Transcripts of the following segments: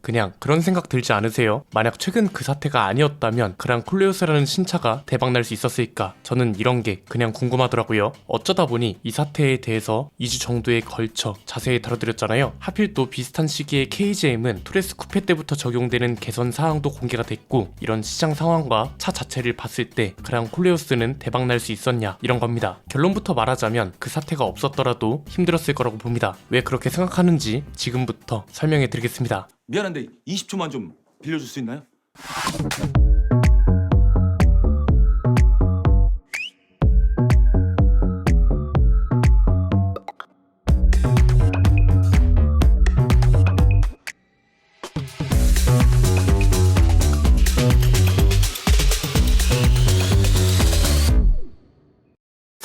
그냥 그런 생각 들지 않으세요? 만약 최근 그 사태가 아니었다면 그랑콜레우스라는 신차가 대박날 수 있었을까? 저는 이런 게 그냥 궁금하더라고요. 어쩌다 보니 이 사태에 대해서 2주 정도에 걸쳐 자세히 다뤄드렸잖아요. 하필 또 비슷한 시기에 KGM은 투레스 쿠페 때부터 적용되는 개선 사항도 공개가 됐고, 이런 시장 상황과 차 자체를 봤을 때 그랑콜레우스는 대박날 수 있었냐, 이런 겁니다. 결론부터 말하자면 그 사태가 없었더라도 힘들었을 거라고 봅니다. 왜 그렇게 생각하는지 지금부터 설명해 드리겠습니다. 미안한데 20초만 좀 빌려줄 수 있나요?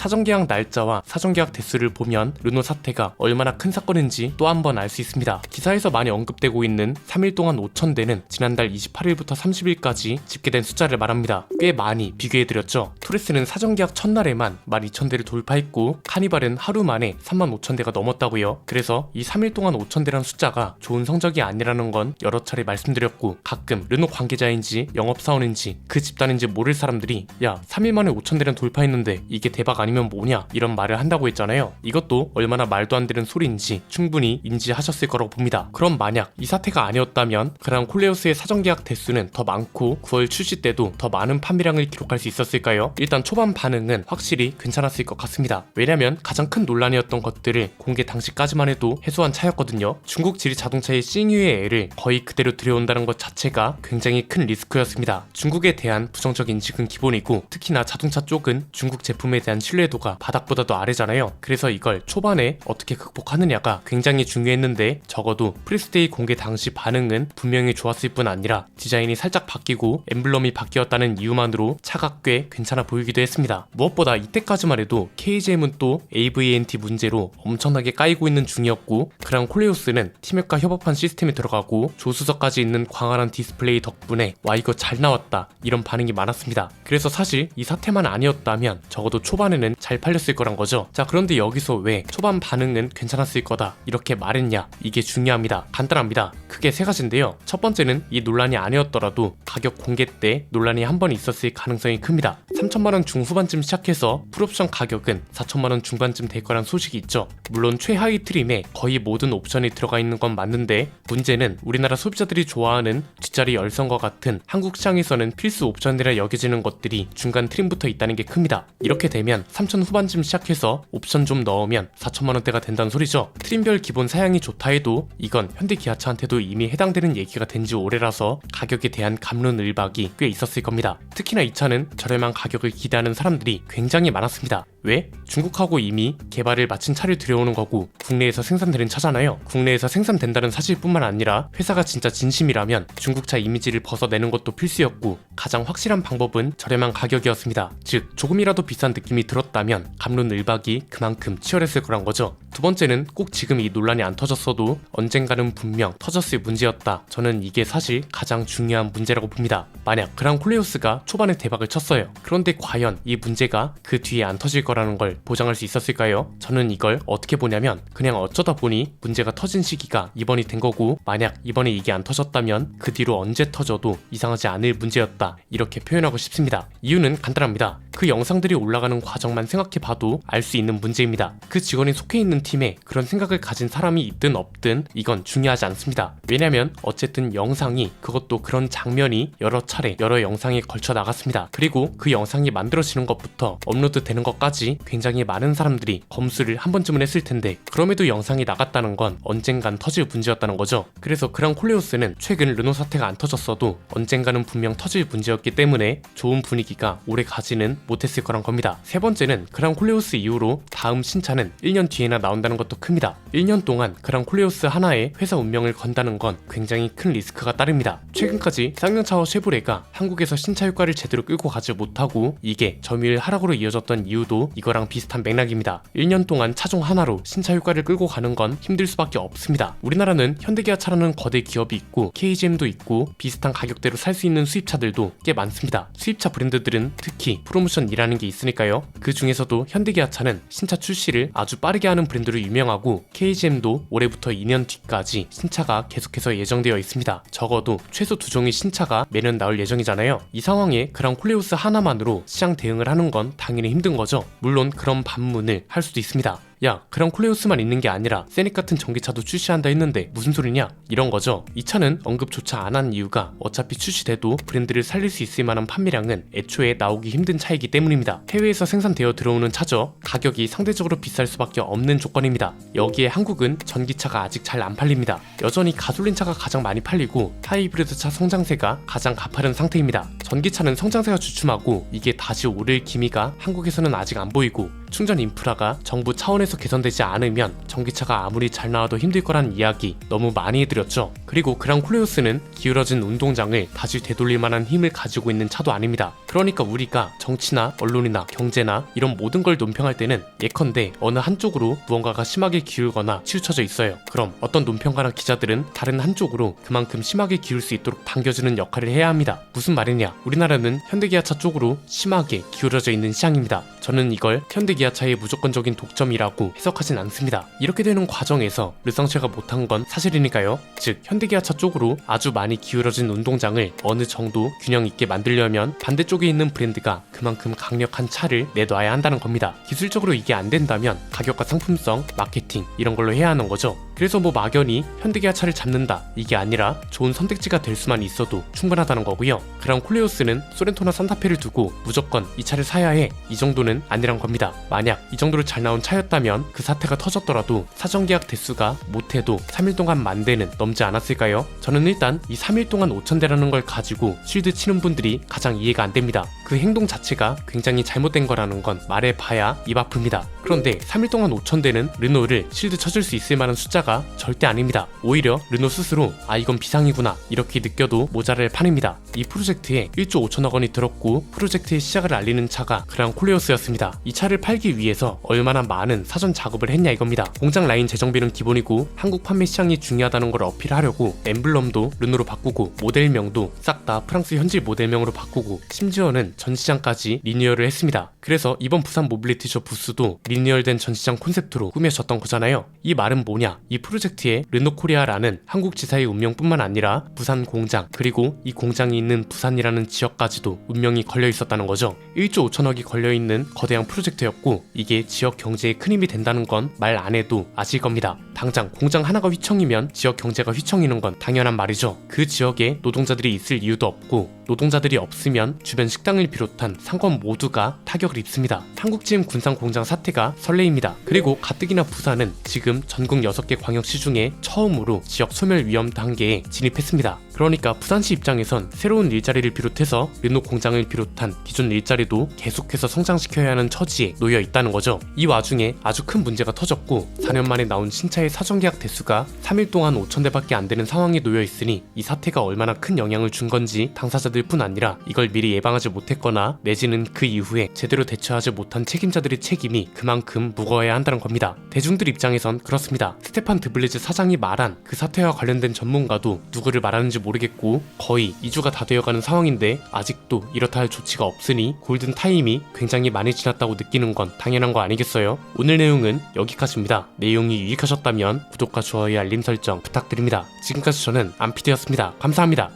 사전계약 날짜와 사전계약 대수를 보면 르노 사태가 얼마나 큰 사건인지 또 한 번 알 수 있습니다. 기사에서 많이 언급되고 있는 3일 동안 5,000대는 지난달 28일부터 30일까지 집계된 숫자를 말합니다. 꽤 많이 비교해드렸죠. 투레스는 사전계약 첫날에만 12,000대를 돌파했고, 카니발은 하루 만에 35,000대가 넘었다고요. 그래서 이 3일 동안 5,000대란 숫자가 좋은 성적이 아니라는 건 여러 차례 말씀드렸고, 가끔 르노 관계자인지 영업사원인지 그 집단인지 모를 사람들이 야, 3일 만에 5,000대는 돌파했는데 이게 대박 아니면 뭐냐, 이런 말을 한다고 했잖아요. 이것도 얼마나 말도 안 되는 소리인지 충분히 인지하셨을 거라고 봅니다. 그럼 만약 이 사태가 아니었다면 그랑콜레우스의 사전계약 대수는 더 많고 9월 출시 때도 더 많은 판매량을 기록할 수 있었을까요? 일단 초반 반응은 확실히 괜찮았을 것 같습니다. 왜냐면 가장 큰 논란이었던 것들을 공개 당시까지만 해도 해소한 차였거든요. 중국 지리 자동차의 싱유의 애를 거의 그대로 들여온다는 것 자체가 굉장히 큰 리스크였습니다. 중국에 대한 부정적 인식은 기본이고, 특히나 자동차 쪽은 중국 제품에 대한 신뢰도가 바닥보다도 아래잖아요. 그래서 이걸 초반에 어떻게 극복하느냐가 굉장히 중요했는데, 적어도 프리스데이 공개 당시 반응은 분명히 좋았을 뿐 아니라 디자인이 살짝 바뀌고 엠블럼이 바뀌었다는 이유만으로 차가 꽤 괜찮아 보이기도 했습니다. 무엇보다 이때까지만 해도 KGM은 또 AVNT 문제로 엄청나게 까이고 있는 중이었고, 그랑콜레우스는 티맵과 협업한 시스템이 들어가고 조수석까지 있는 광활한 디스플레이 덕분에 와, 이거 잘 나왔다, 이런 반응이 많았습니다. 그래서 사실 이 사태만 아니었다면 적어도 초반에는 잘 팔렸을 거란 거죠. 자, 그런데 여기서 왜 초반 반응은 괜찮았을 거다 이렇게 말했냐, 이게 중요합니다. 간단합니다. 크게 세 가지인데요. 첫 번째는 이 논란이 아니었더라도 가격 공개 때 논란이 한 번 있었을 가능성이 큽니다. 3천만원 중후반쯤 시작해서 풀옵션 가격은 4천만원 중반쯤 될 거란 소식이 있죠. 물론 최하위 트림에 거의 모든 옵션이 들어가 있는 건 맞는데, 문제는 우리나라 소비자들이 좋아하는 뒷자리 열선과 같은 한국 시장에서는 필수 옵션이라 여겨지는 것들이 중간 트림부터 있다는 게 큽니다. 이렇게 되면 3천 후반쯤 시작해서 옵션 좀 넣으면 4천만원대가 된다는 소리죠. 트림별 기본 사양이 좋다 해도 이건 현대기아차한테도 이미 해당되는 얘기가 된 지 오래라서 가격에 대한 갑론을박이 꽤 있었을 겁니다. 특히나 이 차는 저렴한 가격을 기대하는 사람들이 굉장히 많았습니다. 왜? 중국하고 이미 개발을 마친 차를 들여오는 거고 국내에서 생산되는 차잖아요. 국내에서 생산된다는 사실뿐만 아니라 회사가 진짜 진심이라면 중국차 이미지를 벗어내는 것도 필수였고, 가장 확실한 방법은 저렴한 가격이었습니다. 즉 조금이라도 비싼 느낌이 들었다면 갑론을박이 그만큼 치열했을 거란 거죠. 두 번째는 꼭 지금 이 논란이 안 터졌어도 언젠가는 분명 터졌을 문제였다. 저는 이게 사실 가장 중요한 문제라고 봅니다. 만약 그랑콜레우스가 초반에 대박을 쳤어요. 그런데 과연 이 문제가 그 뒤에 안 터질 거라는 걸 보장할 수 있었을까요? 저는 이걸 어떻게 보냐면, 그냥 어쩌다 보니 문제가 터진 시기가 이번이 된 거고, 만약 이번에 이게 안 터졌다면 그 뒤로 언제 터져도 이상하지 않을 문제였다, 이렇게 표현하고 싶습니다. 이유는 간단합니다. 그 영상들이 올라가는 과정만 생각해봐도 알 수 있는 문제입니다. 그 직원이 속해 있는 팀에 그런 생각을 가진 사람이 있든 없든 이건 중요하지 않습니다. 왜냐면 어쨌든 영상이, 그것도 그런 장면이 여러 차례 여러 영상에 걸쳐 나갔습니다. 그리고 그 영상이 만들어지는 것부터 업로드 되는 것까지 굉장히 많은 사람들이 검수를 한 번쯤은 했을 텐데, 그럼에도 영상이 나갔다는 건 언젠간 터질 문제였다는 거죠. 그래서 그랑콜레우스는 최근 르노 사태가 안 터졌어도 언젠가는 분명 터질 문제였기 때문에 좋은 분위기가 오래 가지는 못했을 거란 겁니다. 세 번째는 그랑콜레우스 이후로 다음 신차는 1년 뒤에나 나온다는 것도 큽니다. 1년 동안 그랑콜레우스 하나에 회사 운명을 건다는 건 굉장히 큰 리스크가 따릅니다. 최근까지 쌍용차와 쉐보레가 한국에서 신차 효과를 제대로 끌고 가지 못하고 이게 점유율 하락으로 이어졌던 이유도 이거랑 비슷한 맥락입니다. 1년 동안 차종 하나로 신차 효과를 끌고 가는 건 힘들 수밖에 없습니다. 우리나라는 현대기아차라는 거대 기업이 있고 KGM도 있고 비슷한 가격대로 살 수 있는 수입차들도 꽤 많습니다. 수입차 브랜드들은 특히 프로모션 프로모션이라는 게 있으니까요. 그 중에서도 현대기아차는 신차 출시를 아주 빠르게 하는 브랜드로 유명하고 KGM도 올해부터 2년 뒤까지 신차가 계속해서 예정되어 있습니다. 적어도 최소 2종의 신차가 매년 나올 예정이잖아요. 이 상황에 그랑 콜레오스 하나만으로 시장 대응을 하는 건 당연히 힘든 거죠. 물론 그런 반문을 할 수도 있습니다. 야, 그랑 콜레오스만 있는 게 아니라 세닉 같은 전기차도 출시한다 했는데 무슨 소리냐? 이런 거죠. 이 차는 언급조차 안 한 이유가 어차피 출시돼도 브랜드를 살릴 수 있을 만한 판매량은 애초에 나오기 힘든 차이기 때문입니다. 해외에서 생산되어 들어오는 차죠. 가격이 상대적으로 비쌀 수밖에 없는 조건입니다. 여기에 한국은 전기차가 아직 잘 안 팔립니다. 여전히 가솔린차가 가장 많이 팔리고 하이브리드차 성장세가 가장 가파른 상태입니다. 전기차는 성장세가 주춤하고 이게 다시 오를 기미가 한국에서는 아직 안 보이고 충전 인프라가 정부 차원에서 개선되지 않으면 전기차가 아무리 잘 나와도 힘들 거란 이야기 너무 많이 해드렸죠. 그리고 그랑 콜레오스는 기울어진 운동장을 다시 되돌릴 만한 힘을 가지고 있는 차도 아닙니다. 그러니까 우리가 정치나 언론이나 경제나 이런 모든 걸 논평할 때는 예컨대 어느 한쪽으로 무언가가 심하게 기울거나 치우쳐져 있어요. 그럼 어떤 논평가나 기자들은 다른 한쪽으로 그만큼 심하게 기울 수 있도록 당겨주는 역할을 해야 합니다. 무슨 말이냐? 우리나라는 현대기아차 쪽으로 심하게 기울어져 있는 시장입니다. 저는 이걸 현대기아차의 무조건적인 독점이라고 해석하진 않습니다. 이렇게 되는 과정에서 르상체가 못한 건 사실이니까요. 즉 현대기아차 쪽으로 아주 많이 기울어진 운동장을 어느 정도 균형 있게 만들려면 반대쪽에 있는 브랜드가 그만큼 강력한 차를 내놔야 한다는 겁니다. 기술적으로 이게 안 된다면 가격과 상품성, 마케팅 이런 걸로 해야 하는 거죠. 그래서 뭐 막연히 현대기아차를 잡는다 이게 아니라 좋은 선택지가 될 수만 있어도 충분하다는 거고요. 그랑 콜레오스는 소렌토나 산타페를 두고 무조건 이 차를 사야 해 이 정도는 아니란 겁니다. 만약 이 정도로 잘 나온 차였다면 그 사태가 터졌더라도 사전계약 대수가 못해도 3일 동안 10,000대는 넘지 않았을까요? 저는 일단 이 3일 동안 5,000대라는 걸 가지고 쉴드 치는 분들이 가장 이해가 안 됩니다. 그 행동 자체가 굉장히 잘못된 거라는 건 말해봐야 입 아픕니다. 그런데 3일 동안 5,000대는 르노를 쉴드 쳐줄 수 있을 만한 숫자가 절대 아닙니다. 오히려 르노 스스로 이건 비상이구나 이렇게 느껴도 모자랄 판입니다. 이 프로젝트에 1조 5천억 원이 들었고 프로젝트의 시작을 알리는 차가 그랑 콜레오스였습니다. 이 차를 팔기 위해서 얼마나 많은 사전 작업을 했냐 이겁니다. 공장 라인 재정비는 기본이고 한국 판매 시장이 중요하다는 걸 어필하려고 엠블럼도 르노로 바꾸고 모델명도 싹 다 프랑스 현지 모델명으로 바꾸고 심지어는 전시장까지 리뉴얼을 했습니다. 그래서 이번 부산 모빌리티쇼 부스도 리뉴얼된 전시장 콘셉트로 꾸며졌던 거잖아요. 이 말은 뭐냐? 이 프로젝트에 르노코리아라는 한국 지사의 운명뿐만 아니라 부산 공장 그리고 이 공장이 있는 부산이라는 지역까지도 운명이 걸려 있었다는 거죠. 1조 5천억이 걸려있는 거대한 프로젝트였고 이게 지역 경제에 큰 힘이 된다는 건 말 안 해도 아실 겁니다. 당장 공장 하나가 휘청이면 지역 경제가 휘청이는 건 당연한 말이죠. 그 지역에 노동자들이 있을 이유도 없고 노동자들이 없으면 주변 식당을 비롯한 상권 모두가 타격을 입습니다. 한국지임 군산 공장 사태가 설레입니다. 그리고 가뜩이나 부산은 지금 전국 6개 광역시 중에 처음으로 지역 소멸 위험 단계에 진입했습니다. 그러니까 부산시 입장에선 새로운 일자리를 비롯해서 르노 공장을 비롯한 기존 일자리도 계속해서 성장시켜야 하는 처지에 놓여 있다는 거죠. 이 와중에 아주 큰 문제가 터졌고 4년 만에 나온 신차의 사전계약 대수가 3일 동안 5,000대밖에 안 되는 상황에 놓여 있으니 이 사태가 얼마나 큰 영향을 준 건지 당사자들 뿐 아니라 이걸 미리 예방하지 못했거나 내지는 그 이후에 제대로 대처하지 못한 책임자들의 책임이 그만큼 무거워야 한다는 겁니다. 대중들 입장에선 그렇습니다. 스테판 드블리즈 사장이 말한 그 사태와 관련된 전문가도 누구를 말하는지 모르겠고 거의 2주가 다 되어가는 상황인데 아직도 이렇다 할 조치가 없으니 골든타임이 굉장히 많이 지났다고 느끼는 건 당연한 거 아니겠어요? 오늘 내용은 여기까지입니다. 내용이 유익하셨다면 구독과 좋아요 알림 설정 부탁드립니다. 지금까지 저는 안피디였습니다. 감사합니다.